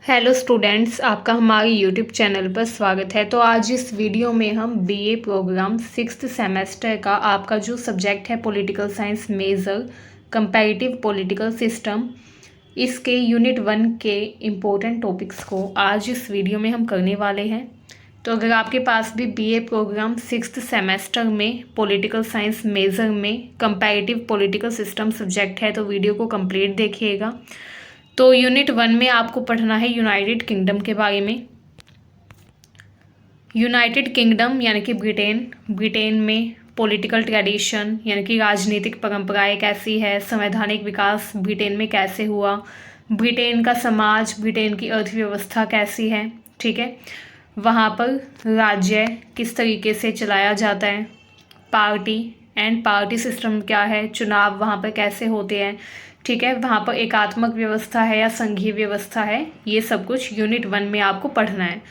Hello students, आपका हमारे YouTube channel पर स्वागत है। तो आज इस वीडियो में हम बीए प्रोग्राम 6th सेमेस्टर का आपका जो सब्जेक्ट है political science major comparative political system, इसके यूनिट 1 के इम्पोर्टेंट टॉपिक्स को आज इस वीडियो में हम करने वाले हैं। तो अगर आपके पास भी बीए प्रोग्राम 6th सेमेस्टर में पॉलिटिकल साइंस मेजर में कंपैरेटिव पॉलिटिकल सिस्टम सब्जेक्ट है तो वीडियो को कंप्लीट देखिएगा। तो यूनिट 1 में आपको पढ़ना है यूनाइटेड किंगडम के बारे में। यूनाइटेड किंगडम यानी कि ब्रिटेन में पॉलिटिकल ट्रेडिशन यानी कि राजनीतिक परंपराएं कैसी है, संवैधानिक विकास ब्रिटेन में कैसे हुआ, ब्रिटेन का समाज, ब्रिटेन की अर्थव्यवस्था कैसी है, ठीक है, वहाँ पर राज्य किस तरीके से चलाया जाता है, पार्टी सिस्टम क्या है, चुनाव वहाँ पर कैसे होते हैं, ठीक है, वहाँ पर एकात्मक व्यवस्था है या संघीय व्यवस्था है, ये सब कुछ यूनिट 1 में आपको पढ़ना है।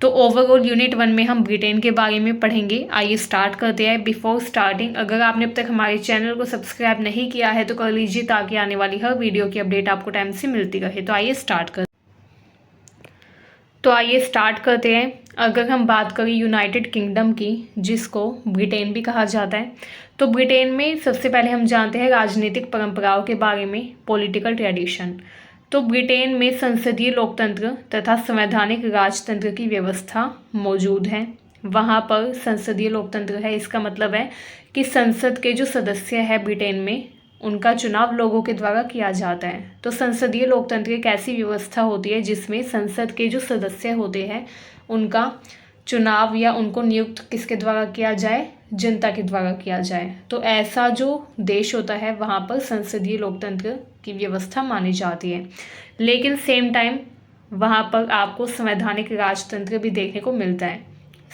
तो ओवरऑल यूनिट 1 में हम ब्रिटेन के बारे में पढ़ेंगे। आइए स्टार्ट करते हैं। बिफोर स्टार्टिंग, अगर आपने अब तक हमारे चैनल को सब्सक्राइब नहीं किया है तो कर लीजिए ताकि आने वाली हर वीडियो की अपडेट आपको टाइम से मिलती रहे। तो आइए स्टार्ट करते हैं। अगर हम बात करें यूनाइटेड किंगडम की, जिसको ब्रिटेन भी कहा जाता है, तो ब्रिटेन में सबसे पहले हम जानते हैं राजनीतिक परंपराओं के बारे में, पॉलिटिकल ट्रेडिशन। तो ब्रिटेन में संसदीय लोकतंत्र तथा संवैधानिक राजतंत्र की व्यवस्था मौजूद है। वहाँ पर संसदीय लोकतंत्र है, इसका मतलब है कि संसद के जो सदस्य है ब्रिटेन में, उनका चुनाव लोगों के द्वारा किया जाता है। तो संसदीय लोकतंत्र एक ऐसी व्यवस्था होती है जिसमें संसद के जो सदस्य होते हैं उनका चुनाव या उनको नियुक्त किसके द्वारा किया जाए, जनता के द्वारा किया जाए। तो ऐसा जो देश होता है वहाँ पर संसदीय लोकतंत्र की व्यवस्था मानी जाती है। लेकिन सेम टाइम वहाँ पर आपको संवैधानिक राजतंत्र भी देखने को मिलता है।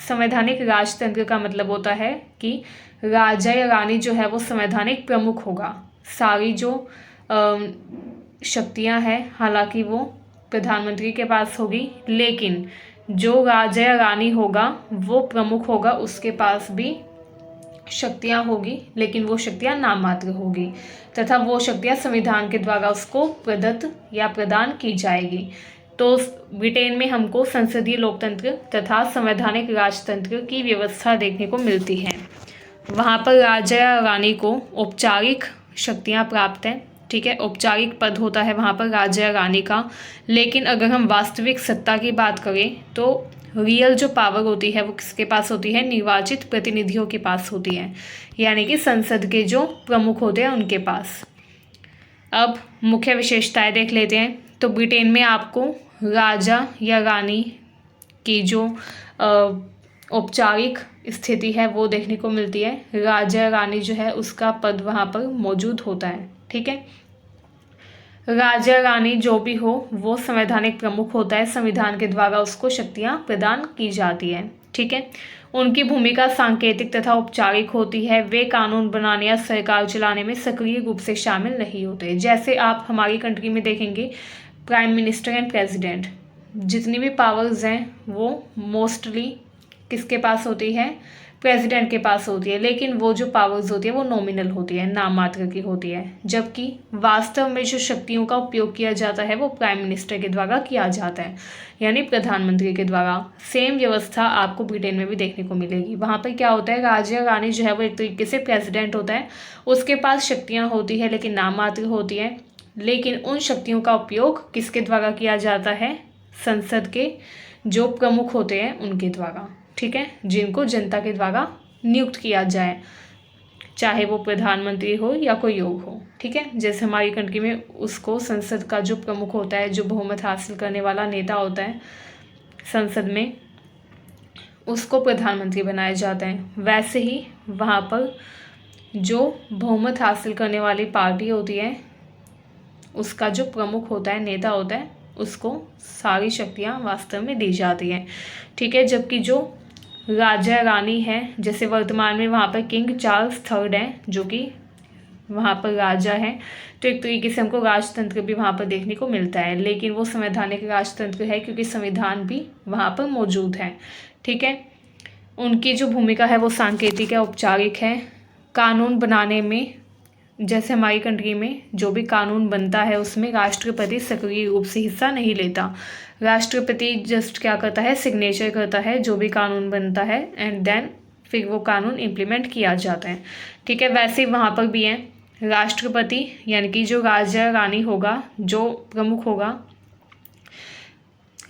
संवैधानिक राजतंत्र का मतलब होता है कि राजा या रानी जो है वो संवैधानिक प्रमुख होगा। सारी जो शक्तियां हैं हालांकि वो प्रधानमंत्री के पास होगी, लेकिन जो राजा या रानी होगा वो प्रमुख होगा, उसके पास भी शक्तियां होगी, लेकिन वो शक्तियां नाम मात्र होगी तथा वो शक्तियां संविधान के द्वारा उसको प्रदत्त या प्रदान की जाएगी। तो ब्रिटेन में हमको संसदीय लोकतंत्र तथा संवैधानिक राजतंत्र की व्यवस्था देखने को मिलती है। वहाँ पर राजा या रानी को औपचारिक शक्तियाँ प्राप्त हैं, ठीक है, औपचारिक पद होता है वहाँ पर राजा या रानी का। लेकिन अगर हम वास्तविक सत्ता की बात करें तो रियल जो पावर होती है वो किसके पास होती है, निर्वाचित प्रतिनिधियों के पास होती है, यानी कि संसद के जो प्रमुख होते हैं उनके पास। अब मुख्य विशेषताएं देख लेते हैं। तो ब्रिटेन में आपको राजा या रानी की जो औपचारिक स्थिति है वो देखने को मिलती है। राजा या रानी जो है उसका पद वहाँ पर मौजूद होता है, ठीक है। राजा रानी जो भी हो वो संवैधानिक प्रमुख होता है, संविधान के द्वारा उसको शक्तियाँ प्रदान की जाती है, ठीक है। उनकी भूमिका सांकेतिक तथा औपचारिक होती है। वे कानून बनाने या सरकार चलाने में सक्रिय रूप से शामिल नहीं होते। जैसे आप हमारी कंट्री में देखेंगे प्राइम मिनिस्टर एंड प्रेसिडेंट, जितनी भी पावर्स हैं वो मोस्टली किसके पास होती है, प्रेसिडेंट के पास होती है, लेकिन वो जो पावर्स होती है वो नॉमिनल होती है, नाम मात्र की होती है। जबकि वास्तव में जो शक्तियों का उपयोग किया जाता है वो प्राइम मिनिस्टर के द्वारा किया जाता है, यानी प्रधानमंत्री के द्वारा। सेम व्यवस्था आपको ब्रिटेन में भी देखने को मिलेगी। वहाँ पर क्या होता है, राजा रानी जो है वो एक तरीके से प्रेसिडेंट होता है, उसके पास शक्तियाँ होती है लेकिन नाम मात्र होती है, लेकिन उन शक्तियों का उपयोग किसके द्वारा किया जाता है, संसद के जो प्रमुख होते हैं उनके द्वारा, ठीक है, जिनको जनता के द्वारा नियुक्त किया जाए, चाहे वो प्रधानमंत्री हो या कोई और हो, ठीक है। जैसे हमारी कंट्री में उसको संसद का जो प्रमुख होता है, जो बहुमत हासिल करने वाला नेता होता है संसद में, उसको प्रधानमंत्री बनाया जाता है। वैसे ही वहाँ पर जो बहुमत हासिल करने वाली पार्टी होती है उसका जो प्रमुख होता है, नेता होता है, उसको सारी शक्तियाँ वास्तव में दी जाती हैं, ठीक है। जबकि जो राजा रानी है, जैसे वर्तमान में वहाँ पर किंग चार्ल्स III हैं जो कि वहाँ पर राजा हैं, तो एक तरीके से हमको राजतंत्र भी वहाँ पर देखने को मिलता है, लेकिन वो संवैधानिक राजतंत्र है क्योंकि संविधान भी वहाँ पर मौजूद है, ठीक है। उनकी जो भूमिका है वो सांकेतिक है, औपचारिक है। कानून बनाने में जैसे हमारी कंट्री में जो भी कानून बनता है उसमें राष्ट्रपति सक्रिय रूप से हिस्सा नहीं लेता। राष्ट्रपति जस्ट क्या करता है, सिग्नेचर करता है जो भी कानून बनता है, एंड देन फिर वो कानून इम्प्लीमेंट किया जाता है। ठीक है, वैसे ही वहाँ पर भी है, राष्ट्रपति यानी कि जो राजा रानी होगा, जो प्रमुख होगा,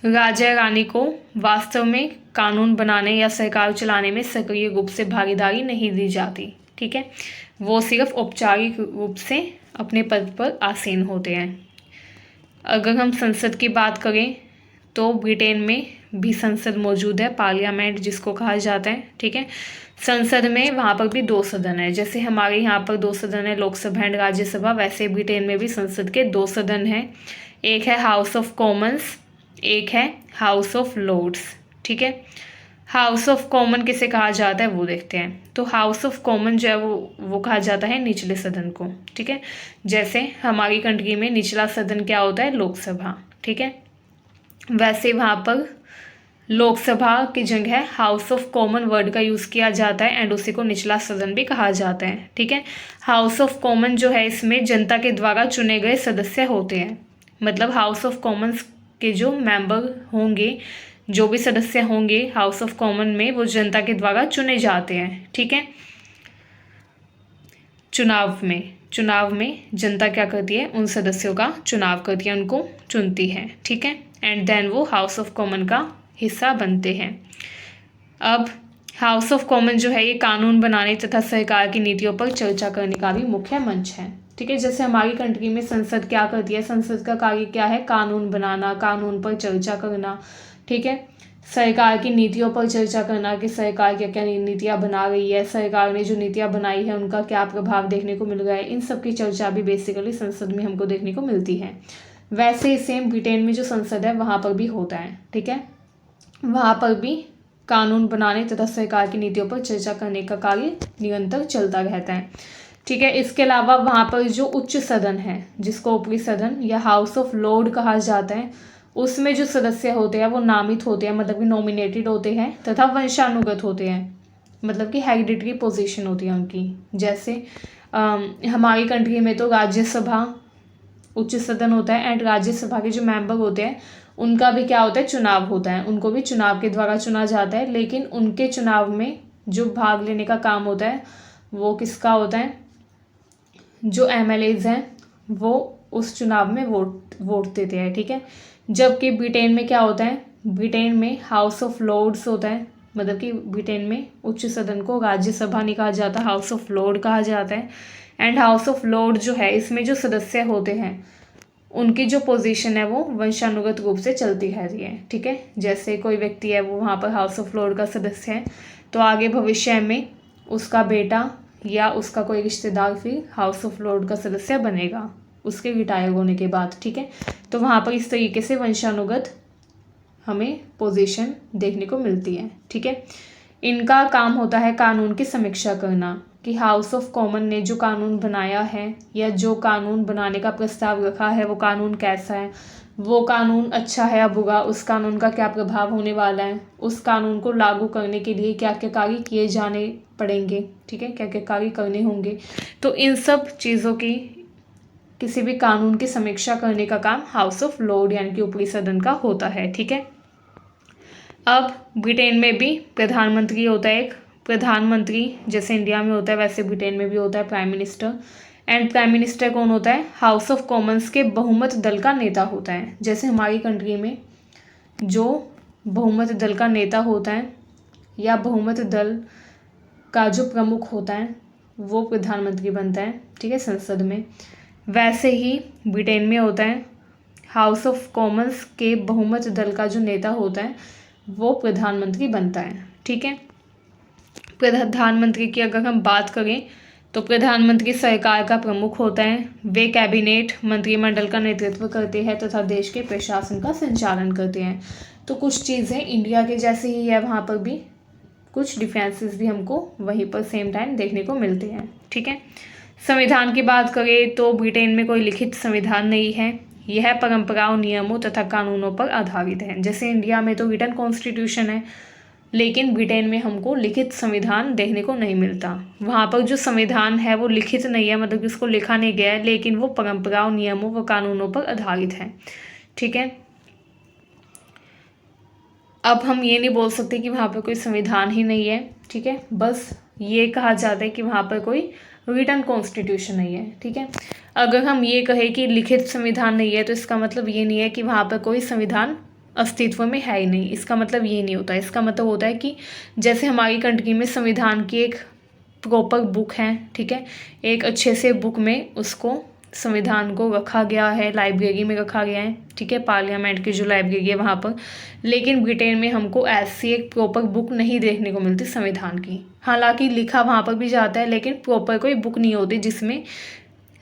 राजा रानी को वास्तव में कानून बनाने या सरकार चलाने में सक्रिय रूप से भागीदारी नहीं दी जाती। ठीक है, वो सिर्फ औपचारिक रूप से अपने पद पर आसीन होते हैं। अगर हम संसद की बात करें तो ब्रिटेन में भी संसद मौजूद है, पार्लियामेंट जिसको कहा जाता है। ठीक है, संसद में वहाँ पर भी 2 सदन है। जैसे हमारे यहाँ पर 2 सदन है, लोकसभा एंड राज्यसभा, वैसे ब्रिटेन में भी संसद के 2 सदन हैं। एक है हाउस ऑफ कॉमन्स, एक है हाउस ऑफ लॉर्ड्स। ठीक है, हाउस ऑफ कॉमन किसे कहा जाता है वो देखते हैं। तो हाउस ऑफ कॉमन जो है वो कहा जाता है निचले सदन को। ठीक है, जैसे हमारी कंट्री में निचला सदन क्या होता है, लोकसभा। ठीक है, वैसे वहाँ पर लोकसभा की जगह हाउस ऑफ कॉमन वर्ड का यूज़ किया जाता है एंड उसी को निचला सदन भी कहा जाता है। ठीक है, हाउस ऑफ कॉमन जो है इसमें जनता के द्वारा चुने गए सदस्य होते हैं। मतलब हाउस ऑफ कॉमन्स के जो मेंबर होंगे, जो भी सदस्य होंगे हाउस ऑफ कॉमन में, वो जनता के द्वारा चुने जाते हैं। ठीक है, चुनाव में जनता क्या करती है, उन सदस्यों का चुनाव करती है, उनको चुनती है। ठीक है, एंड देन वो हाउस ऑफ कॉमन का हिस्सा बनते हैं। अब हाउस ऑफ कॉमन जो है ये कानून बनाने तथा सरकार की नीतियों पर चर्चा करने का भी मुख्य मंच है। ठीक है, जैसे हमारी कंट्री में संसद क्या करती है, संसद का कार्य क्या है, कानून बनाना, कानून पर चर्चा करना। ठीक है, सरकार की नीतियों पर चर्चा करना कि सरकार क्या क्या नीतियाँ बना रही है, सरकार ने जो नीतियाँ बनाई है उनका क्या प्रभाव देखने को मिल रहा है, इन सब की चर्चा भी बेसिकली संसद में हमको देखने को मिलती है। वैसे ही सेम ब्रिटेन में जो संसद है वहाँ पर भी होता है। ठीक है, वहाँ पर भी कानून बनाने तथा सरकार की नीतियों पर चर्चा करने का कार्य निरंतर चलता रहता है। ठीक है, इसके अलावा वहाँ पर जो उच्च सदन है, जिसको ऊपरी सदन या हाउस ऑफ लॉर्ड कहा जाता है, उसमें जो सदस्य होते हैं वो नामित होते हैं, मतलब कि नॉमिनेटेड होते हैं तथा वंशानुगत होते हैं, मतलब कि हेरिडिटरी पोजीशन होती है उनकी। जैसे हमारी कंट्री में तो राज्यसभा उच्च सदन होता है एंड राज्यसभा के जो मेंबर होते हैं उनका भी क्या होता है, चुनाव होता है। उनको भी चुनाव के द्वारा चुना जाता है, लेकिन उनके चुनाव में जो भाग लेने का काम होता है वो किसका होता है, जो MLAs हैं वो उस चुनाव में वोट देते हैं। ठीक है, जबकि ब्रिटेन में क्या होता है, ब्रिटेन में हाउस ऑफ लॉर्ड्स होता है, मतलब कि ब्रिटेन में उच्च सदन को राज्यसभा नहीं कहा जाता, हाउस ऑफ लॉर्ड कहा जाता है। एंड हाउस ऑफ लॉर्ड जो है इसमें जो सदस्य होते हैं उनकी जो पोजीशन है वो वंशानुगत रूप से चलती रहती है। ठीक है, जैसे कोई व्यक्ति है वो वहाँ पर हाउस ऑफ लॉर्ड का सदस्य है तो आगे भविष्य में उसका बेटा या उसका कोई रिश्तेदार फिर हाउस ऑफ लॉर्ड का सदस्य बनेगा उसके रिटायर होने के बाद। ठीक है, तो वहाँ पर इस तरीके से वंशानुगत हमें पोजीशन देखने को मिलती है। ठीक है, इनका काम होता है कानून की समीक्षा करना कि हाउस ऑफ कॉमन ने जो कानून बनाया है या जो कानून बनाने का प्रस्ताव रखा है वो कानून कैसा है, वो कानून अच्छा है या बुरा, उस कानून का क्या प्रभाव होने वाला है, उस कानून को लागू करने के लिए क्या क्या कार्य किए जाने पड़ेंगे। ठीक है, क्या क्या कार्य करने होंगे। तो इन सब चीज़ों की किसी भी कानून की समीक्षा करने का काम हाउस ऑफ लॉर्ड यानी कि ऊपरी सदन का होता है। ठीक है, अब ब्रिटेन में भी प्रधानमंत्री होता है एक, प्रधानमंत्री जैसे इंडिया में होता है वैसे ब्रिटेन में भी होता है prime minister. And prime minister कौन होता है, हाउस ऑफ कॉमन्स के बहुमत दल का नेता होता है। जैसे हमारी कंट्री में जो बहुमत दल का नेता होता है या बहुमत दल का जो प्रमुख होता है वो प्रधानमंत्री बनता है। ठीक है, संसद में। वैसे ही ब्रिटेन में होता है हाउस ऑफ कॉमन्स के बहुमत दल का जो नेता होता है वो प्रधानमंत्री बनता है। ठीक है, प्रधानमंत्री की अगर हम बात करें तो प्रधानमंत्री सरकार का प्रमुख होता है। वे कैबिनेट मंत्रिमंडल का नेतृत्व करते हैं तथा देश के प्रशासन का संचालन करते हैं। तो कुछ चीज़ें इंडिया के जैसे ही है, वहाँ पर भी कुछ डिफरेंसेस भी हमको वहीं पर सेम टाइम देखने को मिलते हैं। ठीक है, संविधान की बात करें तो ब्रिटेन में कोई लिखित संविधान नहीं है, यह परंपराओं, नियमों तथा कानूनों पर आधारित है। जैसे इंडिया में तो रिटन कॉन्स्टिट्यूशन है, लेकिन ब्रिटेन में हमको लिखित संविधान देखने को नहीं मिलता। वहाँ पर जो संविधान है वो लिखित नहीं है, मतलब कि उसको लिखा नहीं गया है, लेकिन वो परंपराओं, नियमों व कानूनों पर आधारित है। ठीक है, अब हम ये नहीं बोल सकते कि वहाँ पर कोई संविधान ही नहीं है। ठीक है, बस ये कहा जाता है कि वहाँ पर कोई रिटन कॉन्स्टिट्यूशन नहीं है। ठीक है, अगर हम ये कहें कि लिखित संविधान नहीं है तो इसका मतलब ये नहीं है कि वहाँ पर कोई संविधान अस्तित्व में है ही नहीं। इसका मतलब ये नहीं होता। इसका मतलब होता है कि जैसे हमारी कंट्री में संविधान की एक प्रॉपर बुक है, ठीक है, एक अच्छे से बुक में उसको संविधान को रखा गया है, लाइब्रेरी में रखा गया है। ठीक है, पार्लियामेंट की जो लाइब्रेरी है वहाँ पर। लेकिन ब्रिटेन में हमको ऐसी एक प्रॉपर बुक नहीं देखने को मिलती संविधान की। हालांकि लिखा वहाँ पर भी जाता है, लेकिन प्रॉपर कोई बुक नहीं होती जिसमें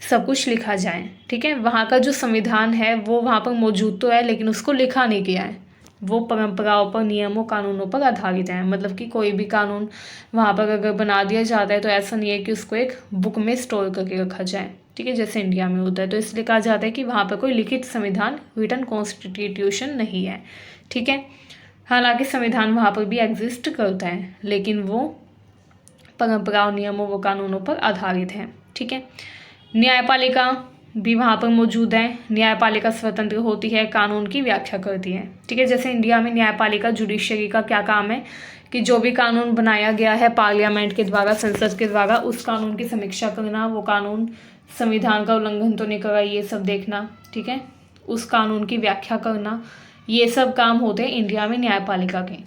सब कुछ लिखा जाए। ठीक है, वहाँ का जो संविधान है वो वहाँ पर मौजूद तो है, लेकिन उसको लिखा नहीं गया है। वो परंपराओं पर, नियमों, कानूनों पर आधारित है। मतलब कि कोई भी कानून वहाँ पर अगर बना दिया जाता है तो ऐसा नहीं है कि उसको एक बुक में स्टोर करके रखा जाए। ठीक है, जैसे इंडिया में होता है। तो इसलिए कहा जाता है कि वहाँ पर कोई लिखित संविधान, रिटन कॉन्स्टिट्यूशन नहीं है। ठीक है, हालांकि संविधान वहाँ पर भी एग्जिस्ट करता है, लेकिन वो परंपराओं, नियमों व कानूनों पर आधारित है। ठीक है, न्यायपालिका भी वहाँ पर मौजूद है। न्यायपालिका स्वतंत्र होती है, कानून की व्याख्या करती है। ठीक है, जैसे इंडिया में न्यायपालिका, जुडिशरी का क्या काम है कि जो भी कानून बनाया गया है पार्लियामेंट के द्वारा, संसद के द्वारा, उस कानून की समीक्षा करना, वो कानून संविधान का उल्लंघन तो नहीं कर रहा, ये सब देखना। ठीक है, उस कानून की व्याख्या करना, ये सब काम होते हैं इंडिया में न्यायपालिका के।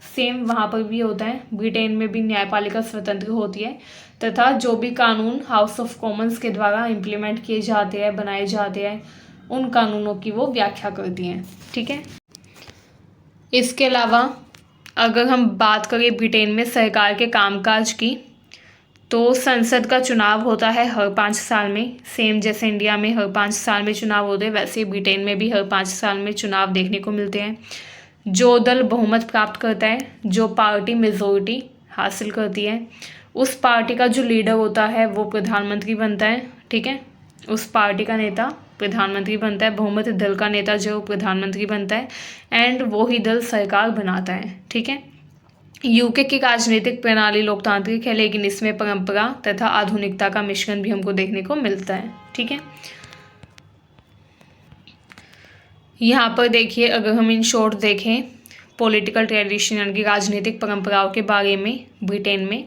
सेम वहाँ पर भी होता है। ब्रिटेन में भी न्यायपालिका स्वतंत्र होती है तथा जो भी कानून हाउस ऑफ कॉमन्स के द्वारा इम्प्लीमेंट किए जाते हैं, बनाए जाते हैं, उन कानूनों की वो व्याख्या करती हैं। ठीक है, इसके अलावा अगर हम बात करें ब्रिटेन में सरकार के कामकाज की, तो संसद का चुनाव होता है हर 5 साल में। सेम जैसे इंडिया में हर 5 साल में चुनाव होते हैं, वैसे ब्रिटेन में भी हर 5 साल में चुनाव देखने को मिलते हैं। जो दल बहुमत प्राप्त करता है, जो पार्टी मेजोरिटी हासिल करती है, उस पार्टी का जो लीडर होता है वो प्रधानमंत्री बनता है। ठीक है, उस पार्टी का नेता प्रधानमंत्री बनता है। बहुमत दल का नेता जो प्रधानमंत्री बनता है, एंड वो ही दल सरकार बनाता है। ठीक है, यूके की राजनीतिक प्रणाली लोकतांत्रिक है, लेकिन इसमें परंपरा तथा आधुनिकता का मिश्रण भी हमको देखने को मिलता है। ठीक है, यहाँ पर देखिए, अगर हम इन शॉर्ट देखें पॉलिटिकल ट्रेडिशन यानी कि राजनीतिक परंपराओं के बारे में ब्रिटेन में,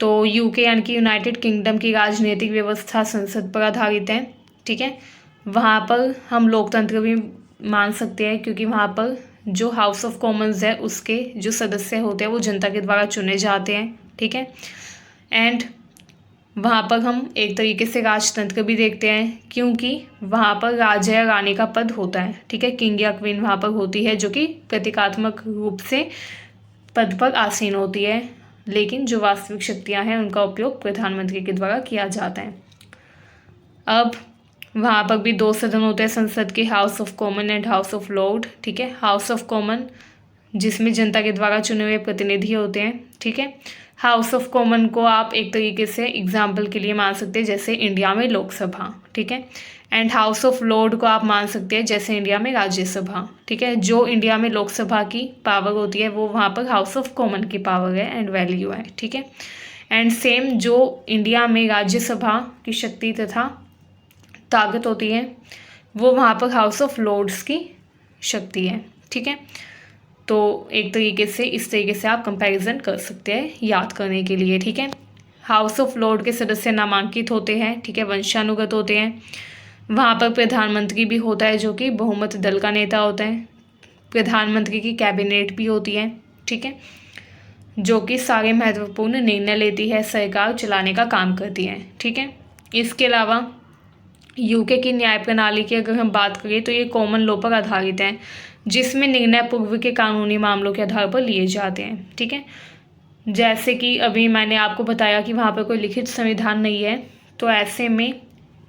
तो यूके यानी कि यूनाइटेड किंगडम की राजनीतिक व्यवस्था संसद पर आधारित है। ठीक है, वहाँ पर हम लोकतंत्र भी मान सकते हैं, क्योंकि वहाँ पर जो हाउस ऑफ कॉमन्स है उसके जो सदस्य होते हैं वो जनता के द्वारा चुने जाते हैं। ठीक है, एंड वहाँ पर हम एक तरीके से राजतंत्र भी देखते हैं, क्योंकि वहाँ पर राजा या रानी का पद होता है। ठीक है, किंग या क्वीन वहाँ पर होती है, जो कि प्रतीकात्मक रूप से पद पर आसीन होती है, लेकिन जो वास्तविक शक्तियाँ हैं उनका उपयोग प्रधानमंत्री के द्वारा किया जाता है। अब वहाँ पर भी 2 सदन होते हैं संसद के, house of common and house of Lord. ठीक है, हाउस ऑफ कॉमन जिसमें जनता के द्वारा चुने हुए प्रतिनिधि होते हैं। ठीक है, हाउस ऑफ कॉमन को आप एक तरीके से एग्जाम्पल के लिए मान सकते हैं, जैसे इंडिया में लोकसभा। ठीक है, एंड हाउस ऑफ लॉर्ड को आप मान सकते हैं जैसे इंडिया में राज्यसभा। ठीक है, जो इंडिया में लोकसभा की पावर होती है वो वहाँ पर हाउस ऑफ कॉमन की पावर है एंड वैल्यू है। ठीक है, एंड सेम जो इंडिया में राज्यसभा की शक्ति तथा ताकत होती है वो वहाँ पर हाउस ऑफ लॉर्ड्स की शक्ति है। ठीक है, तो एक तरीके से इस तरीके से आप कंपैरिजन कर सकते हैं याद करने के लिए। ठीक है, हाउस ऑफ लॉर्ड के सदस्य नामांकित होते हैं। ठीक है, वंशानुगत होते हैं। वहाँ पर प्रधानमंत्री भी होता है जो कि बहुमत दल का नेता होता है। प्रधानमंत्री की कैबिनेट भी होती है। ठीक है, जो कि सारे महत्वपूर्ण निर्णय लेती है, सरकार चलाने का काम करती है। ठीक है, इसके अलावा यूके की न्याय प्रणाली की अगर हम बात करें तो ये कॉमन लॉ पर आधारित है, जिसमें निर्णय पूर्व के कानूनी मामलों के आधार पर लिए जाते हैं। ठीक है, जैसे कि अभी मैंने आपको बताया कि वहाँ पर कोई लिखित संविधान नहीं है, तो ऐसे में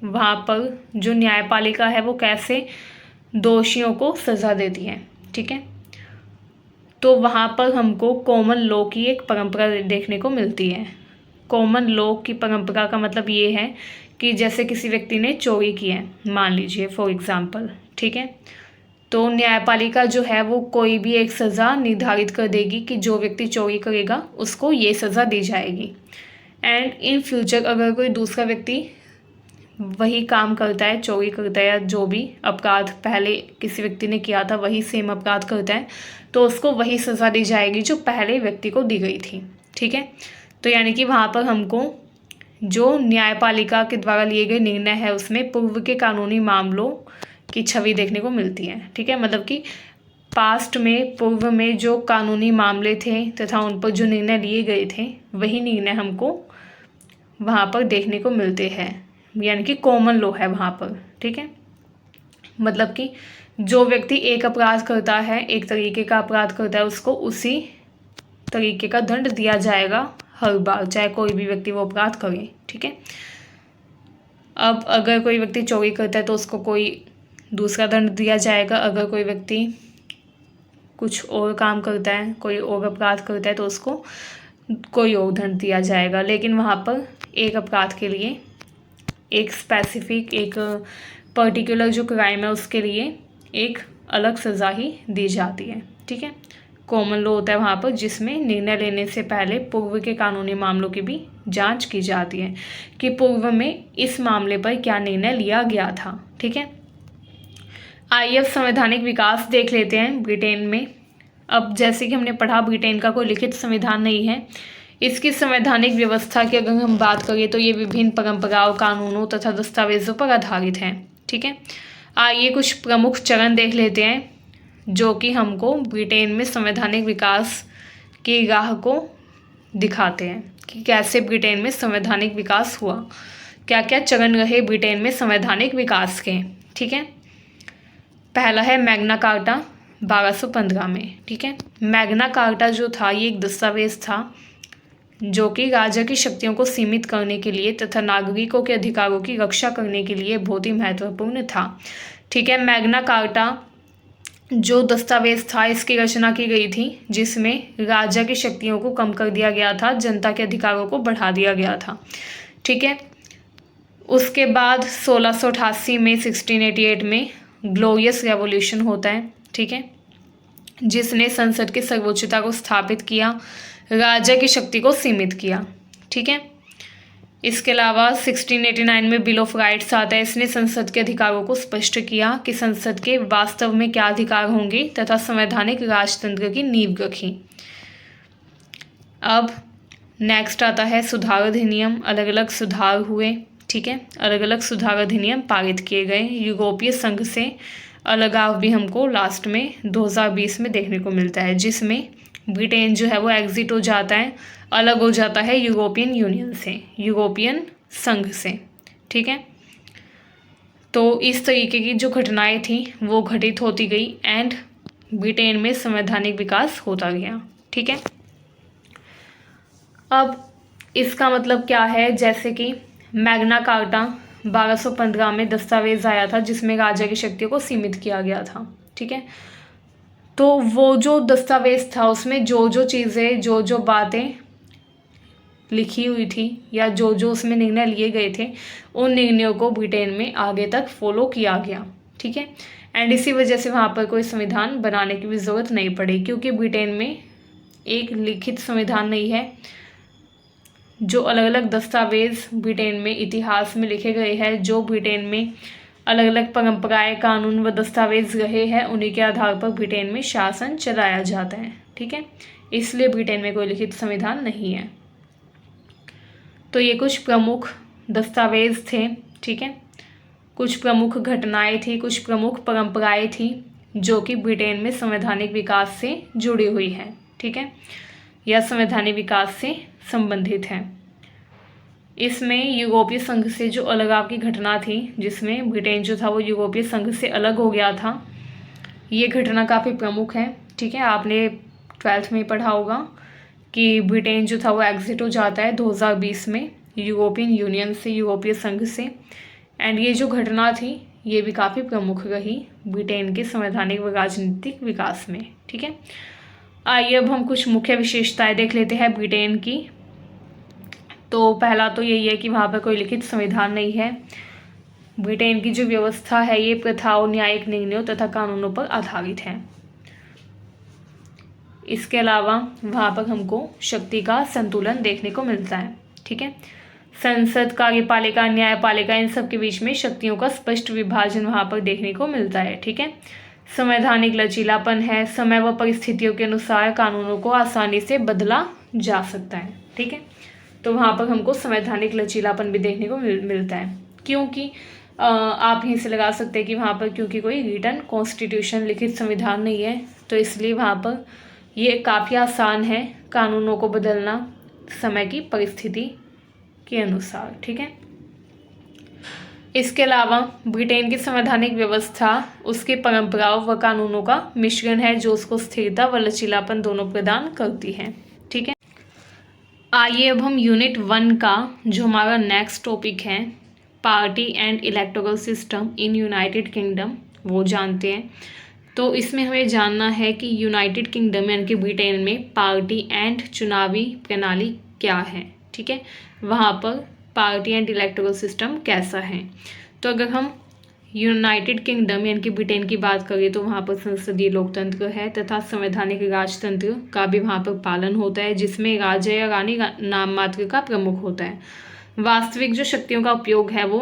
वहाँ पर जो न्यायपालिका है वो कैसे दोषियों को सज़ा देती है। ठीक है, तो वहाँ पर हमको कॉमन लॉ की एक परंपरा देखने को मिलती है। कॉमन लॉ की परंपरा का मतलब ये है कि जैसे किसी व्यक्ति ने चोरी की है, मान लीजिए फॉर एग्जांपल। ठीक है, तो न्यायपालिका जो है वो कोई भी एक सज़ा निर्धारित कर देगी कि जो व्यक्ति चोरी करेगा उसको ये सज़ा दी जाएगी। एंड इन फ्यूचर अगर कोई दूसरा व्यक्ति वही काम करता है, चोरी करता है या जो भी अपराध पहले किसी व्यक्ति ने किया था वही सेम अपराध करता है, तो उसको वही सज़ा दी जाएगी जो पहले व्यक्ति को दी गई थी। ठीक है, तो यानी कि वहाँ पर हमको जो न्यायपालिका के द्वारा लिए गए निर्णय है उसमें पूर्व के कानूनी मामलों की छवि देखने को मिलती है। ठीक है, मतलब कि पास्ट में, पूर्व में जो कानूनी मामले थे तथा उन पर जो निर्णय लिए गए थे वही निर्णय हमको वहाँ पर देखने को मिलते हैं, यानी कि कॉमन लॉ है वहाँ पर। ठीक है, मतलब कि जो व्यक्ति एक अपराध करता है, एक तरीके का अपराध करता है, उसको उसी तरीके का दंड दिया जाएगा हर बार, चाहे कोई भी व्यक्ति वो अपराध करे। ठीक है, अब अगर कोई व्यक्ति चोरी करता है तो उसको कोई दूसरा दंड दिया जाएगा, अगर कोई व्यक्ति कुछ और काम करता है, कोई और अपराध करता है तो उसको कोई और दंड दिया जाएगा। लेकिन वहाँ पर एक अपराध के लिए एक स्पेसिफिक, एक पर्टिकुलर जो क्राइम है उसके लिए एक अलग सज़ा ही दी जाती है। ठीक है, कॉमन लॉ होता है वहाँ पर, जिसमें निर्णय लेने से पहले पूर्व के कानूनी मामलों की भी जांच की जाती है कि पूर्व में इस मामले पर क्या निर्णय लिया गया था। ठीक है, आइए अब संवैधानिक विकास देख लेते हैं ब्रिटेन में। अब जैसे कि हमने पढ़ा, ब्रिटेन का कोई लिखित संविधान नहीं है। इसकी संवैधानिक व्यवस्था की अगर हम बात करें तो ये विभिन्न परंपराओं, कानूनों तथा दस्तावेजों पर आधारित है। ठीक है, आइए कुछ प्रमुख चरण देख लेते हैं जो कि हमको ब्रिटेन में संवैधानिक विकास की राह को दिखाते हैं कि कैसे ब्रिटेन में संवैधानिक विकास हुआ, क्या क्या चरण रहे ब्रिटेन में संवैधानिक विकास के। ठीक है, पहला है मैग्ना कार्टा 1215 में। ठीक है, मैग्ना कार्टा जो था ये एक दस्तावेज था जो कि राजा की शक्तियों को सीमित करने के लिए तथा नागरिकों के अधिकारों की रक्षा करने के लिए बहुत ही महत्वपूर्ण था। ठीक है, मैग्ना कार्टा जो दस्तावेज था इसकी रचना की गई थी जिसमें राजा की शक्तियों को कम कर दिया गया था, जनता के अधिकारों को बढ़ा दिया गया था। ठीक है, उसके बाद 1688 में, 1688 में ग्लोरियस रेवोल्यूशन होता है। ठीक है, जिसने संसद की सर्वोच्चता को स्थापित किया, राजा की शक्ति को सीमित किया। ठीक है, इसके अलावा 1689 में बिल ऑफ राइट्स आता है। इसने संसद के अधिकारों को स्पष्ट किया कि संसद के वास्तव में क्या अधिकार होंगे तथा संवैधानिक राजतंत्र की नींव रखी। अब नेक्स्ट आता है सुधार अधिनियम। अलग अलग सुधार हुए। ठीक है, अलग अलग सुधार अधिनियम पारित किए गए। यूरोपीय संघ से अलगाव भी हमको लास्ट में 2020 में देखने को मिलता है, जिसमें ब्रिटेन जो है वो एग्जिट हो जाता है, अलग हो जाता है यूरोपियन यूनियन से, यूरोपियन संघ से। ठीक है, तो इस तरीके की जो घटनाएं थी वो घटित होती गई एंड ब्रिटेन में संवैधानिक विकास होता गया। ठीक है, अब इसका मतलब क्या है, जैसे कि मैग्ना कार्टा 1215 में दस्तावेज आया था जिसमें राजा की शक्तियों को सीमित किया गया था। ठीक है, तो वो जो दस्तावेज था उसमें जो जो चीज़ें, जो जो बातें लिखी हुई थी या जो जो उसमें निर्णय लिए गए थे उन निर्णयों को ब्रिटेन में आगे तक फॉलो किया गया। ठीक है, एंड इसी वजह से वहाँ पर कोई संविधान बनाने की भी ज़रूरत नहीं पड़ी, क्योंकि ब्रिटेन में एक लिखित संविधान नहीं है। जो अलग अलग दस्तावेज ब्रिटेन में इतिहास में लिखे गए हैं, जो ब्रिटेन में अलग अलग परंपराएं, कानून व दस्तावेज रहे हैं, उन्हीं के आधार पर ब्रिटेन में शासन चलाया जाता है। ठीक है, इसलिए ब्रिटेन में कोई लिखित संविधान नहीं है। तो ये कुछ प्रमुख दस्तावेज थे। ठीक है, कुछ प्रमुख घटनाएं थी, कुछ प्रमुख परंपराएं थी जो कि ब्रिटेन में संवैधानिक विकास से जुड़ी हुई है। ठीक है, या संवैधानिक विकास से संबंधित है। इसमें यूरोपीय संघ से जो अलगाव की घटना थी, जिसमें ब्रिटेन जो था वो यूरोपीय संघ से अलग हो गया था, ये घटना काफ़ी प्रमुख है। ठीक है, आपने 12th में पढ़ा होगा कि ब्रिटेन जो था वो एग्जिट हो जाता है 2020 में यूरोपियन यूनियन से, यूरोपीय संघ से। एंड ये जो घटना थी ये भी काफ़ी प्रमुख रही ब्रिटेन के संवैधानिक व राजनीतिक विकास में। ठीक है, आइए अब हम कुछ मुख्य विशेषताएं देख लेते हैं ब्रिटेन की। तो पहला तो यही है कि वहाँ पर कोई लिखित संविधान नहीं है। ब्रिटेन की जो व्यवस्था है ये प्रथाओं, न्यायिक निर्णयों तथा कानूनों पर आधारित है। इसके अलावा वहाँ पर हमको शक्ति का संतुलन देखने को मिलता है। ठीक है, संसद, कार्यपालिका, न्यायपालिका, इन सब के बीच में शक्तियों का स्पष्ट विभाजन वहाँ पर देखने को मिलता है। ठीक है, संवैधानिक लचीलापन है, समय व परिस्थितियों के अनुसार कानूनों को आसानी से बदला जा सकता है। ठीक है, तो वहाँ पर हमको संवैधानिक लचीलापन भी देखने को मिलता है, क्योंकि आप यहीं से लगा सकते हैं कि वहाँ पर क्योंकि कोई रिटन कॉन्स्टिट्यूशन, लिखित संविधान नहीं है, तो इसलिए वहाँ पर ये काफ़ी आसान है कानूनों को बदलना समय की परिस्थिति के अनुसार। ठीक है, इसके अलावा ब्रिटेन की संवैधानिक व्यवस्था उसके परंपराओं व कानूनों का मिश्रण है जो उसको स्थिरता व लचीलापन दोनों प्रदान करती है। ठीक है, आइए अब हम यूनिट 1 का जो हमारा नेक्स्ट टॉपिक है, party and electoral system in United kingdom, वो जानते हैं। तो इसमें हमें जानना है कि यूनाइटेड किंगडम यानी कि ब्रिटेन में पार्टी एंड चुनावी प्रणाली क्या है। ठीक है, वहाँ पर पार्टी एंड इलेक्टोरल सिस्टम कैसा है। तो अगर हम यूनाइटेड किंगडम यानी कि ब्रिटेन की बात करें तो वहाँ पर संसदीय लोकतंत्र है तथा संवैधानिक राजतंत्र का भी वहाँ पर पालन होता है, जिसमें राजा या रानी नाम मात्र का प्रमुख होता है। वास्तविक जो शक्तियों का उपयोग है वो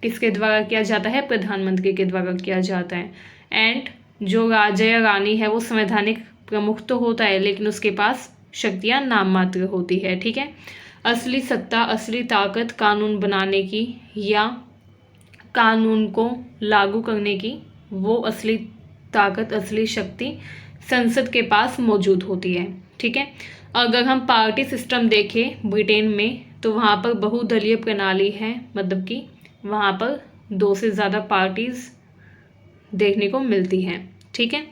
किसके द्वारा किया जाता है, प्रधानमंत्री के द्वारा किया जाता है। एंड जो राजा या रानी है वो संवैधानिक प्रमुख तो होता है लेकिन उसके पास शक्तियाँ नाम मात्र होती है। ठीक है, असली सत्ता, असली ताकत कानून बनाने की या कानून को लागू करने की, वो असली ताकत, असली शक्ति संसद के पास मौजूद होती है। ठीक है, अगर हम पार्टी सिस्टम देखें ब्रिटेन में तो वहाँ पर बहुदलीय प्रणाली है, मतलब कि वहाँ पर 2 से ज़्यादा पार्टीज देखने को मिलती हैं। ठीक है,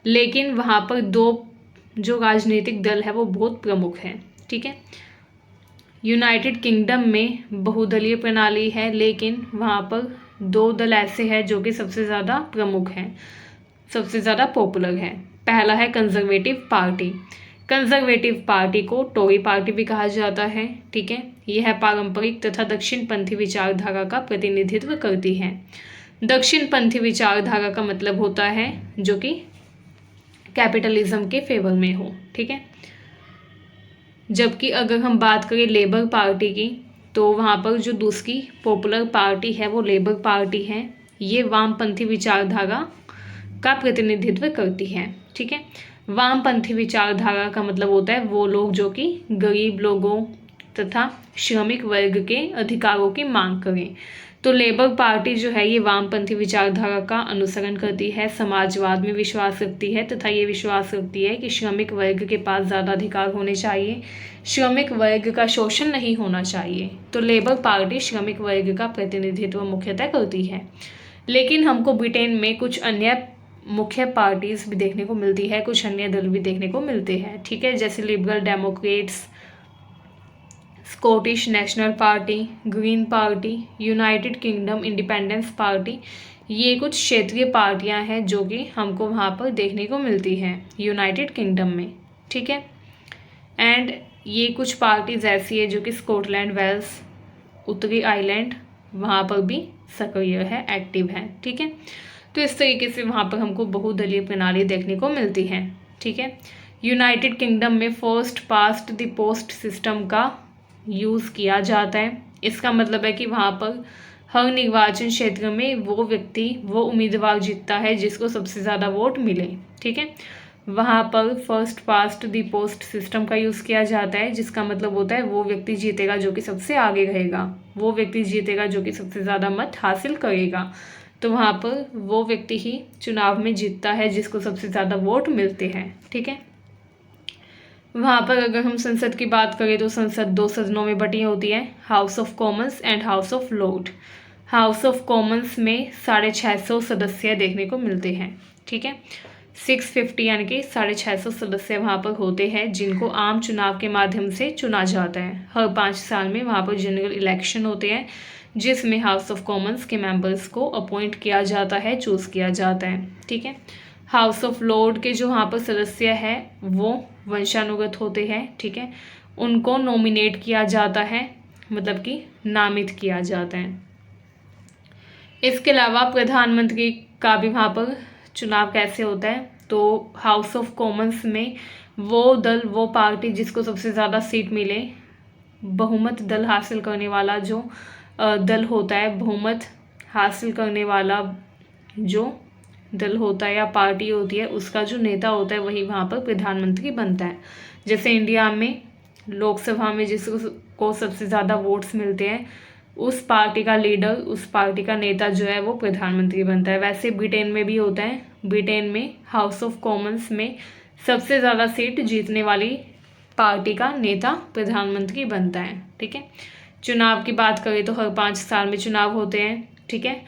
लेकिन वहाँ पर 2 जो राजनीतिक दल है वो बहुत प्रमुख है। ठीक है, यूनाइटेड किंगडम में बहुदलीय प्रणाली है लेकिन वहाँ पर 2 दल ऐसे हैं जो कि सबसे ज़्यादा प्रमुख हैं, सबसे ज़्यादा पॉपुलर है। पहला है कंजर्वेटिव पार्टी। कंजर्वेटिव पार्टी को टोरी पार्टी भी कहा जाता है। ठीक है, यह पारंपरिक तथा दक्षिणपंथी विचारधारा का प्रतिनिधित्व करती है। दक्षिणपंथी विचारधारा का मतलब होता है जो कि कैपिटलिज्म के फेवर में हो। ठीक है, जबकि अगर हम बात करें लेबर पार्टी की तो वहाँ पर जो दूसरी पॉपुलर पार्टी है वो लेबर पार्टी है। ये वामपंथी विचारधारा का प्रतिनिधित्व करती है। ठीक है, वामपंथी विचारधारा का मतलब होता है वो लोग जो कि गरीब लोगों तथा श्रमिक वर्ग के अधिकारों की मांग करें। तो लेबर पार्टी जो है ये वामपंथी विचारधारा का अनुसरण करती है, समाजवाद में विश्वास रखती है तथा ये विश्वास रखती है कि श्रमिक वर्ग के पास ज़्यादा अधिकार होने चाहिए, श्रमिक वर्ग का शोषण नहीं होना चाहिए। तो लेबर पार्टी श्रमिक वर्ग का प्रतिनिधित्व मुख्यतः करती है। लेकिन हमको ब्रिटेन में कुछ अन्य मुख्य पार्टीज भी देखने को मिलती है, कुछ अन्य दल भी देखने को मिलते हैं। ठीक है, जैसे liberal Democrats, Scottish national party, green party, United kingdom independence party, ये कुछ क्षेत्रीय पार्टियां हैं जो कि हमको वहाँ पर देखने को मिलती हैं यूनाइटेड किंगडम में। ठीक है, एंड ये कुछ पार्टीज ऐसी है जो कि स्कॉटलैंड, वेल्स, उत्तरी आयरलैंड वहाँ पर भी सक्रिय है, एक्टिव है। ठीक है, तो इस तरीके से वहाँ पर हमको बहुदलीय प्रणाली देखने को मिलती है। ठीक है, यूनाइटेड किंगडम में first past the post system का यूज़ किया जाता है। इसका मतलब है कि वहाँ पर हर निर्वाचन क्षेत्र में वो व्यक्ति, वो उम्मीदवार जीतता है जिसको सबसे ज़्यादा वोट मिले। ठीक है, वहाँ पर first past the post system का यूज़ किया जाता है, जिसका मतलब होता है वो व्यक्ति जीतेगा जो कि सबसे आगे रहेगा, वो व्यक्ति जीतेगा जो कि सबसे ज़्यादा मत हासिल करेगा। तो वहाँ पर वो व्यक्ति ही चुनाव में जीतता है जिसको सबसे ज़्यादा वोट मिलते हैं। ठीक है, वहाँ पर अगर हम संसद की बात करें तो संसद 2 सदनों में बटी होती है, house of Commons and house of Lord. House of Commons में 650 सदस्य देखने को मिलते हैं। ठीक है, 650 यानी कि 650 सदस्य वहाँ पर होते हैं जिनको आम चुनाव के माध्यम से चुना जाता है। हर 5 साल में वहाँ पर जनरल इलेक्शन होते हैं जिसमें हाउस ऑफ कॉमन्स के मेंबर्स को अपॉइंट किया जाता है, चूज़ किया जाता है। ठीक है, हाउस ऑफ लॉर्ड के जो वहाँ पर सदस्य हैं वो वंशानुगत होते हैं। ठीक है, उनको नॉमिनेट किया जाता है, मतलब कि नामित किया जाता है। इसके अलावा प्रधानमंत्री का भी वहाँ पर चुनाव कैसे होता है, तो हाउस ऑफ कॉमन्स में वो दल, वो पार्टी जिसको सबसे ज़्यादा सीट मिले, बहुमत दल हासिल करने वाला जो दल होता है, बहुमत हासिल करने वाला जो दल होता है या पार्टी होती है, उसका जो नेता होता है वही वहाँ पर प्रधानमंत्री बनता है। जैसे इंडिया में लोकसभा में जिसको सबसे ज़्यादा वोट्स मिलते हैं, उस पार्टी का लीडर, उस पार्टी का नेता जो है वो प्रधानमंत्री बनता है। वैसे ब्रिटेन में भी होता है। ब्रिटेन में हाउस ऑफ कॉमन्स में सबसे ज़्यादा सीट जीतने वाली पार्टी का नेता प्रधानमंत्री बनता है। ठीक है। चुनाव की बात करें तो हर 5 साल में चुनाव होते हैं। ठीक है।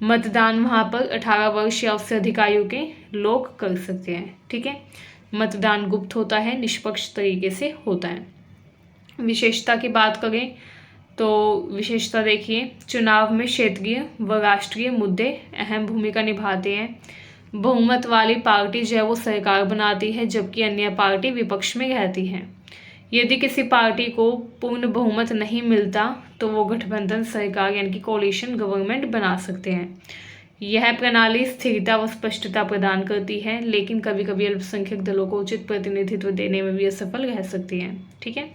मतदान वहाँ पर 18 वर्ष या उससे अधिक आयु के लोग कर सकते हैं। ठीक है। मतदान गुप्त होता है, निष्पक्ष तरीके से होता है। विशेषता की बात करें तो विशेषता देखिए, चुनाव में क्षेत्रीय व राष्ट्रीय मुद्दे अहम भूमिका निभाते हैं। बहुमत वाली पार्टी जो है वो सरकार बनाती है, जबकि अन्य पार्टी विपक्ष में रहती है। यदि किसी पार्टी को पूर्ण बहुमत नहीं मिलता तो वो गठबंधन सरकार यानी कि कोalition गवर्नमेंट बना सकते हैं। यह प्रणाली स्थिरता व स्पष्टता प्रदान करती है, लेकिन कभी कभी अल्पसंख्यक दलों को उचित प्रतिनिधित्व देने में भी असफल रह सकती है। ठीक है।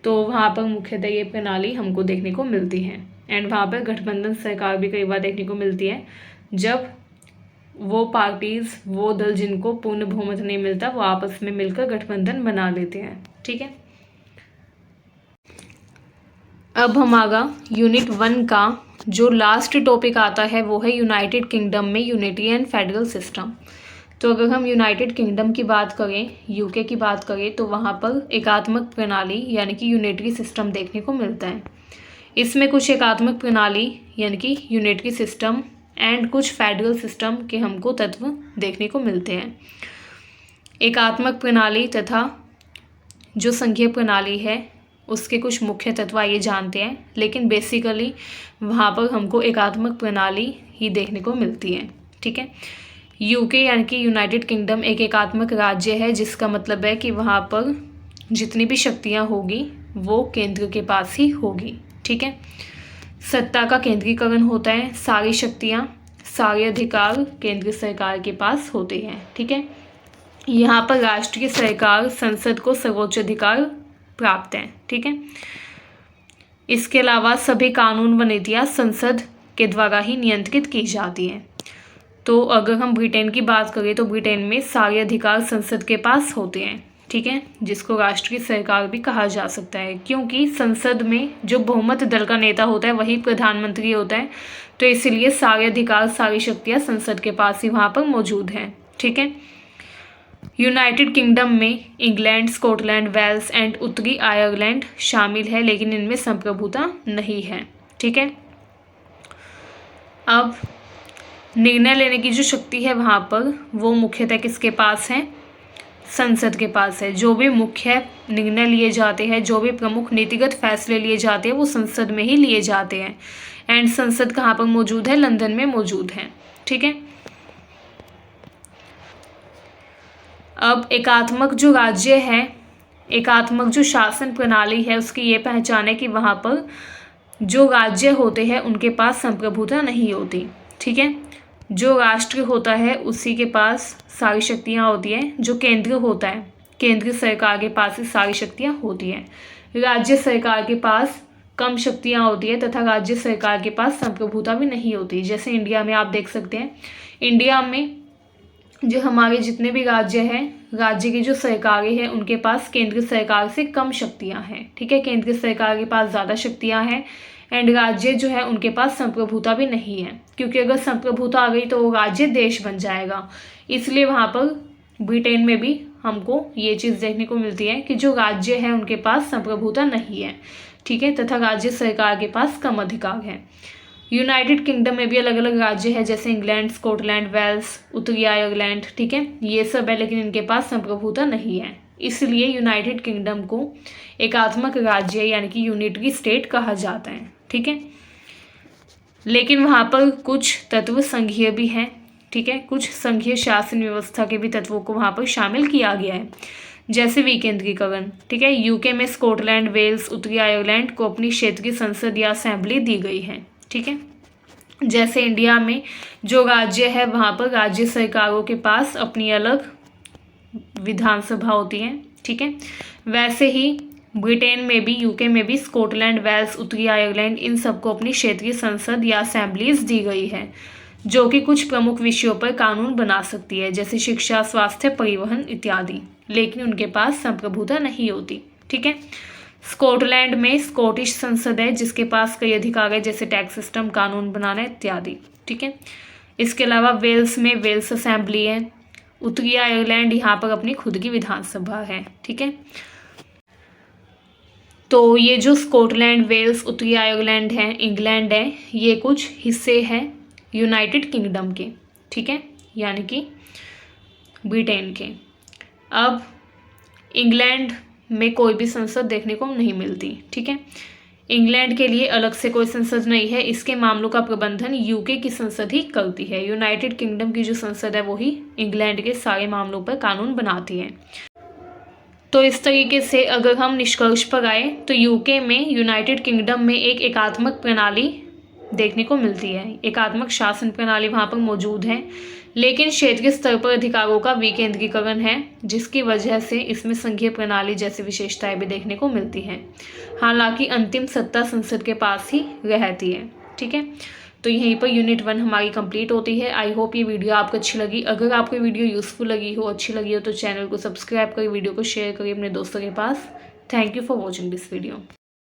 तो वहाँ पर मुख्यतः ये प्रणाली हमको देखने को मिलती है। एंड वहाँ पर गठबंधन सरकार भी कई बार देखने को मिलती है, जब वो पार्टीज़, वो दल जिनको पूर्ण बहुमत नहीं मिलता, वो आपस में मिलकर गठबंधन बना लेते हैं। ठीक है। अब हमारा यूनिट 1 का जो लास्ट टॉपिक आता है वो है यूनाइटेड किंगडम में यूनिटी एंड फेडरल सिस्टम। तो अगर हम यूनाइटेड किंगडम की बात करें, यूके की बात करें, तो वहाँ पर एकात्मक प्रणाली यानी कि यूनिटरी सिस्टम देखने को मिलता है। इसमें कुछ एकात्मक प्रणाली यानी कि यूनिटरी सिस्टम एंड कुछ फेडरल सिस्टम के हमको तत्व देखने को मिलते हैं। एकात्मक प्रणाली तथा जो संघीय प्रणाली है उसके कुछ मुख्य तत्व ये जानते हैं, लेकिन बेसिकली वहाँ पर हमको एकात्मक प्रणाली ही देखने को मिलती है। ठीक है। यूके यानी कि यूनाइटेड किंगडम एक एकात्मक राज्य है, जिसका मतलब है कि वहाँ पर जितनी भी शक्तियाँ होगी वो केंद्र के पास ही होगी। ठीक है। सत्ता का केंद्रीकरण होता है, सारी शक्तियाँ, सारे अधिकार केंद्र सरकार के पास होते हैं। ठीक है। यहाँ पर राष्ट्रीय सरकार, संसद को सर्वोच्च अधिकार प्राप्त हैं। ठीक है। इसके अलावा सभी कानून व नीतियाँ संसद के द्वारा ही नियंत्रित की जाती हैं। तो अगर हम ब्रिटेन की बात करें तो ब्रिटेन में सारे अधिकार संसद के पास होते हैं। ठीक है। जिसको राष्ट्रीय सरकार भी कहा जा सकता है, क्योंकि संसद में जो बहुमत दल का नेता होता है वही प्रधानमंत्री होता है, तो इसलिए सारे अधिकार, सारी शक्तियाँ संसद के पास ही वहाँ पर मौजूद हैं। ठीक है। यूनाइटेड किंगडम में इंग्लैंड, स्कॉटलैंड, वेल्स एंड उत्तरी आयरलैंड शामिल है, लेकिन इनमें संप्रभुता नहीं है। ठीक है। अब निर्णय लेने की जो शक्ति है वहाँ पर वो मुख्यतः किसके पास है? संसद के पास है। जो भी मुख्य निर्णय लिए जाते हैं, जो भी प्रमुख नीतिगत फैसले लिए जाते हैं वो संसद में ही लिए जाते हैं। एंड संसद कहाँ पर मौजूद है? लंदन में मौजूद है। ठीक है। अब एकात्मक जो राज्य है, एकात्मक जो शासन प्रणाली है, उसकी ये पहचान है कि वहाँ पर जो राज्य होते हैं उनके पास संप्रभुता नहीं होती। ठीक है। जो राष्ट्र होता है उसी के पास सारी शक्तियाँ होती हैं। जो केंद्र होता है, केंद्र सरकार के पास ही सारी शक्तियाँ होती हैं। राज्य सरकार के पास कम शक्तियाँ होती है तथा राज्य सरकार के पास संप्रभुता भी नहीं होती। जैसे इंडिया में आप देख सकते हैं, इंडिया में जो हमारे जितने भी राज्य हैं, राज्य की जो सरकारें हैं उनके पास केंद्र सरकार से कम शक्तियाँ हैं। ठीक है। केंद्र सरकार के पास ज़्यादा शक्तियाँ हैं एंड राज्य जो है उनके पास संप्रभुता भी नहीं है, क्योंकि अगर संप्रभुता आ गई तो वो राज्य देश बन जाएगा। इसलिए वहाँ पर ब्रिटेन में भी हमको ये चीज़ देखने को मिलती है कि जो राज्य है उनके पास संप्रभुता नहीं है। ठीक है। तथा राज्य सरकार के पास कम अधिकार है। यूनाइटेड किंगडम में भी अलग अलग राज्य है, जैसे इंग्लैंड, स्कॉटलैंड, वेल्स, उत्तरी आयरलैंड। ठीक है। ये सब है, लेकिन इनके पास संप्रभुता नहीं है। इसलिए यूनाइटेड किंगडम को एकात्मक राज्य यानी कि यूनिटरी स्टेट कहा जाता है। ठीक है। लेकिन वहाँ पर कुछ तत्व संघीय भी हैं। ठीक है। कुछ संघीय शासन व्यवस्था के भी तत्वों को वहाँ पर शामिल किया गया है, जैसे विकेंद्रीकरण। ठीक है। यूके में स्कॉटलैंड, वेल्स, उत्तरी आयरलैंड को अपनी क्षेत्रीय संसद या असेंबली दी गई है। ठीक है। जैसे इंडिया में जो राज्य है वहाँ पर राज्य सरकारों के पास अपनी अलग विधानसभा होती है, ठीक है। वैसे ही ब्रिटेन में भी, यूके में भी स्कॉटलैंड, वेल्स, उत्तरी आयरलैंड, इन सबको अपनी क्षेत्रीय संसद या असेंबलीज दी गई है, जो कि कुछ प्रमुख विषयों पर कानून बना सकती है, जैसे शिक्षा, स्वास्थ्य, परिवहन इत्यादि, लेकिन उनके पास संप्रभुता नहीं होती, ठीक है। स्कॉटलैंड में स्कॉटिश संसद है, जिसके पास कई अधिकार है, जैसे टैक्स सिस्टम, कानून बनाना इत्यादि, ठीक है। इसके अलावा वेल्स में वेल्स असेंबली है। उत्तरी आयरलैंड, यहाँ पर अपनी खुद की विधानसभा है, ठीक है। तो ये जो स्कॉटलैंड, वेल्स, उत्तरी आयरलैंड है, इंग्लैंड है, ये कुछ हिस्से हैं यूनाइटेड किंगडम के, ठीक है, यानी कि ब्रिटेन के। अब इंग्लैंड में कोई भी संसद देखने को नहीं मिलती, ठीक है। इंग्लैंड के लिए अलग से कोई संसद नहीं है, इसके मामलों का प्रबंधन यूके की संसद ही करती है। यूनाइटेड किंगडम की जो संसद है वो ही इंग्लैंड के सारे मामलों पर कानून बनाती है। तो इस तरीके से अगर हम निष्कर्ष पर आए तो यूके में, यूनाइटेड किंगडम में एक एकात्मक प्रणाली देखने को मिलती है, एकात्मक शासन प्रणाली वहाँ पर मौजूद है, लेकिन क्षेत्रीय स्तर पर अधिकारों का विकेंद्रीकरण है, जिसकी वजह से इसमें संघीय प्रणाली जैसी विशेषताएं भी देखने को मिलती हैं। हालांकि अंतिम सत्ता संसद के पास ही रहती है, ठीक है। तो यहीं पर यूनिट 1 हमारी कंप्लीट होती है। आई होप ये वीडियो आपको अच्छी लगी। अगर आपको वीडियो यूज़फुल लगी हो, अच्छी लगी हो, तो चैनल को सब्सक्राइब करिए, वीडियो को शेयर करिए अपने दोस्तों के पास। Thank you for watching this video.